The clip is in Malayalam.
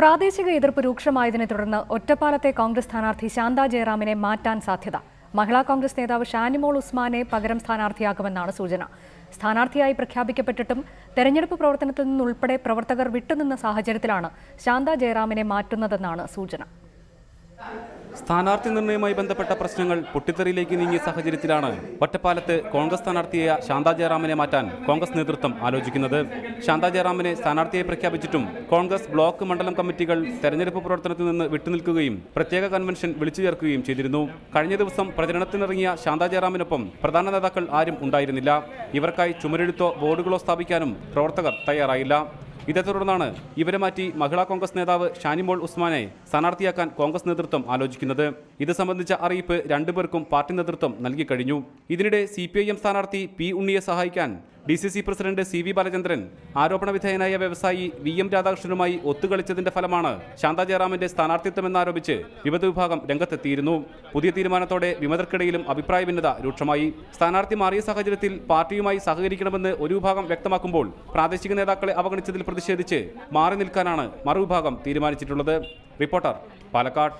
പ്രാദേശിക എതിർപ്പ് രൂക്ഷമായതിനെ തുടർന്ന് ഒറ്റപ്പാലത്തെ കോൺഗ്രസ് സ്ഥാനാർത്ഥി ശാന്ത ജയറാമിനെ മാറ്റാൻ സാധ്യത. മഹിളാ കോൺഗ്രസ് നേതാവ് ഷാനിമോൾ ഉസ്മാനെ പകരം സ്ഥാനാർത്ഥിയാക്കുമെന്നാണ് സൂചന. സ്ഥാനാർത്ഥിയായി പ്രഖ്യാപിക്കപ്പെട്ടിട്ടും തെരഞ്ഞെടുപ്പ് പ്രവർത്തനത്തിൽ നിന്നുൾപ്പെടെ പ്രവർത്തകർ വിട്ടുനിന്ന സാഹചര്യത്തിലാണ് ശാന്ത ജയറാമിനെ മാറ്റുന്നതെന്നാണ് സൂചന. സ്ഥാനാർത്ഥി നിർണയവുമായി ബന്ധപ്പെട്ട പ്രശ്നങ്ങൾ പൊട്ടിത്തെറിയിലേക്ക് നീങ്ങിയ സാഹചര്യത്തിലാണ് ഒറ്റപ്പാലത്ത് കോൺഗ്രസ് സ്ഥാനാർത്ഥിയായ ശാന്ത ജയറാമിനെ മാറ്റാൻ കോൺഗ്രസ് നേതൃത്വം ആലോചിക്കുന്നത്. ശാന്ത ജയറാമിനെ സ്ഥാനാർത്ഥിയെ പ്രഖ്യാപിച്ചിട്ടും കോൺഗ്രസ് ബ്ലോക്ക് മണ്ഡലം കമ്മിറ്റികൾ തെരഞ്ഞെടുപ്പ് പ്രവർത്തനത്തിൽ നിന്ന് വിട്ടുനിൽക്കുകയും പ്രത്യേക കൺവെൻഷൻ വിളിച്ചു ചേർക്കുകയും ചെയ്തിരുന്നു. കഴിഞ്ഞ ദിവസം പ്രചരണത്തിനിറങ്ങിയ ശാന്ത ജയറാമിനൊപ്പം പ്രധാന നേതാക്കൾ ആരും ഉണ്ടായിരുന്നില്ല. ഇവർക്കായി ചുമരെഴുത്തോ ബോർഡുകളോ സ്ഥാപിക്കാനും പ്രവർത്തകർ തയ്യാറായില്ല. ഇതേ തുടർന്നാണ് ഇവരെ മാറ്റി മഹിളാ കോൺഗ്രസ് നേതാവ് ഷാനിമോൾ ഉസ്മാനെ സ്ഥാനാർത്ഥിയാക്കാൻ കോൺഗ്രസ് നേതൃത്വം ആലോചിക്കുന്നത്. ഇത് സംബന്ധിച്ച അറിയിപ്പ് രണ്ടുപേർക്കും പാർട്ടി നേതൃത്വം നൽകിക്കഴിഞ്ഞു. ഇതിനിടെ CPIM സ്ഥാനാർത്ഥി P. ഉണ്ണിയെ സഹായിക്കാൻ DCC പ്രസിഡന്റ് CV ബാലചന്ദ്രൻ ആരോപണ വിധേയനായ വ്യവസായി VM രാധാകൃഷ്ണനുമായി ഒത്തുകളിച്ചതിന്റെ ഫലമാണ് ശാന്ത ജയറാമിന്റെ സ്ഥാനാർത്ഥിത്വമെന്നാരോപിച്ച് വിമത വിഭാഗം രംഗത്തെത്തിയിരുന്നു. പുതിയ തീരുമാനത്തോടെ വിമതർക്കിടയിലും അഭിപ്രായ ഭിന്നത രൂക്ഷമായി. സ്ഥാനാർത്ഥി മാറിയ സാഹചര്യത്തിൽ പാർട്ടിയുമായി സഹകരിക്കണമെന്ന് ഒരു വിഭാഗം വ്യക്തമാക്കുമ്പോൾ പ്രാദേശിക നേതാക്കളെ അവഗണിച്ചതിൽ പ്രതിഷേധിച്ച് മാറി നിൽക്കാനാണ് മറുവിഭാഗം തീരുമാനിച്ചിട്ടുള്ളത്. റിപ്പോർട്ടർ, പാലക്കാട്.